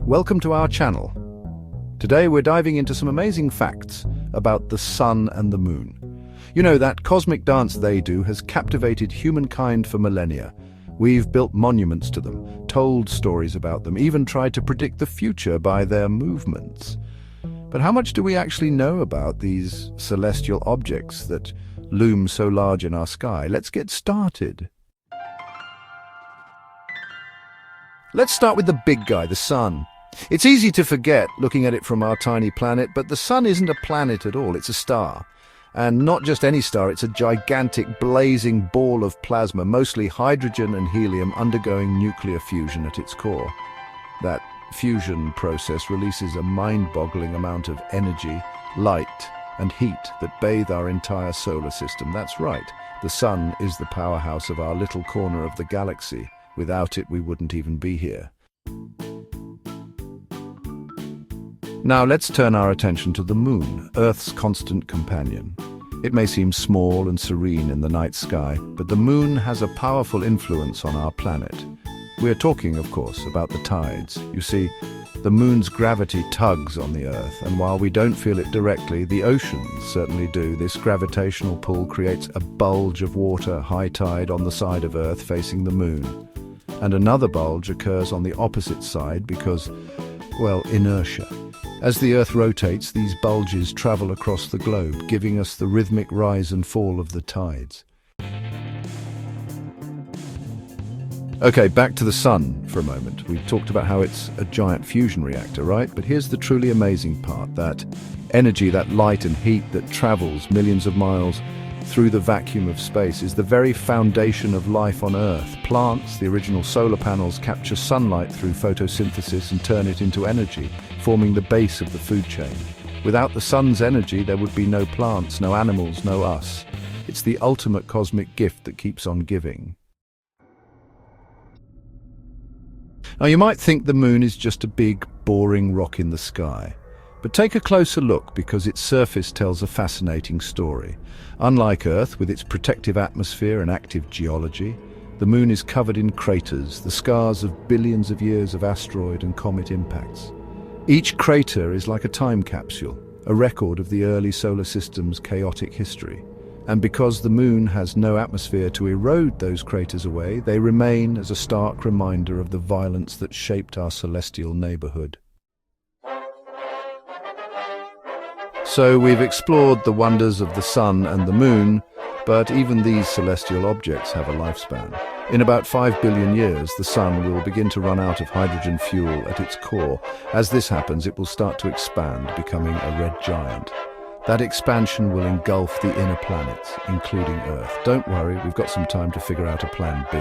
Welcome to our channel. Today we're diving into some amazing facts about the sun and the moon. You know, that cosmic dance they do has captivated humankind for millennia. We've built monuments to them, told stories about them, even tried to predict the future by their movements. But how much do we actually know about these celestial objects that loom so large in our sky? Let's get started. Let's start with the big guy, the sun. It's easy to forget looking at it from our tiny planet, but the sun isn't a planet at all, it's a star. And not just any star, it's a gigantic blazing ball of plasma, mostly hydrogen and helium undergoing nuclear fusion at its core. That fusion process releases a mind-boggling amount of energy, light and heat that bathe our entire solar system. That's right, the sun is the powerhouse of our little corner of the galaxy. Without it, we wouldn't even be here. Now let's turn our attention to the moon, Earth's constant companion. It may seem small and serene in the night sky, but the moon has a powerful influence on our planet. We're talking, of course, about the tides. You see, the moon's gravity tugs on the Earth, and while we don't feel it directly, the oceans certainly do. This gravitational pull creates a bulge of water, high tide, on the side of Earth facing the moon. And another bulge occurs on the opposite side because, well, inertia. As the Earth rotates, these bulges travel across the globe, giving us the rhythmic rise and fall of the tides. Okay, back to the sun for a moment. We've talked about how it's a giant fusion reactor, right? But here's the truly amazing part, that energy, that light and heat that travels millions of miles through the vacuum of space is the very foundation of life on Earth. Plants, the original solar panels, capture sunlight through photosynthesis and turn it into energy, forming the base of the food chain. Without the sun's energy, there would be no plants, no animals, no us. It's the ultimate cosmic gift that keeps on giving. Now, you might think the moon is just a big, boring rock in the sky. But take a closer look, because its surface tells a fascinating story. Unlike Earth, with its protective atmosphere and active geology, the moon is covered in craters, the scars of billions of years of asteroid and comet impacts. Each crater is like a time capsule, a record of the early solar system's chaotic history. And because the moon has no atmosphere to erode those craters away, they remain as a stark reminder of the violence that shaped our celestial neighborhood. So we've explored the wonders of the sun and the moon, but even these celestial objects have a lifespan. In about 5 billion years, the sun will begin to run out of hydrogen fuel at its core. As this happens, it will start to expand, becoming a red giant. That expansion will engulf the inner planets, including Earth. Don't worry, we've got some time to figure out a plan B.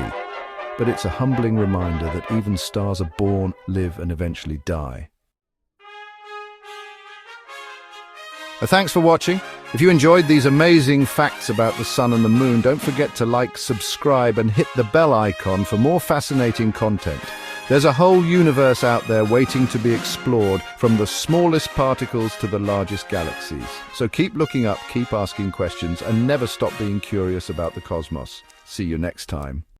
But it's a humbling reminder that even stars are born, live, and eventually die. Thanks for watching. If you enjoyed these amazing facts about the sun and the moon, don't forget to like, subscribe, and hit the bell icon for more fascinating content. There's a whole universe out there waiting to be explored, from the smallest particles to the largest galaxies. So keep looking up, keep asking questions, and never stop being curious about the cosmos. See you next time.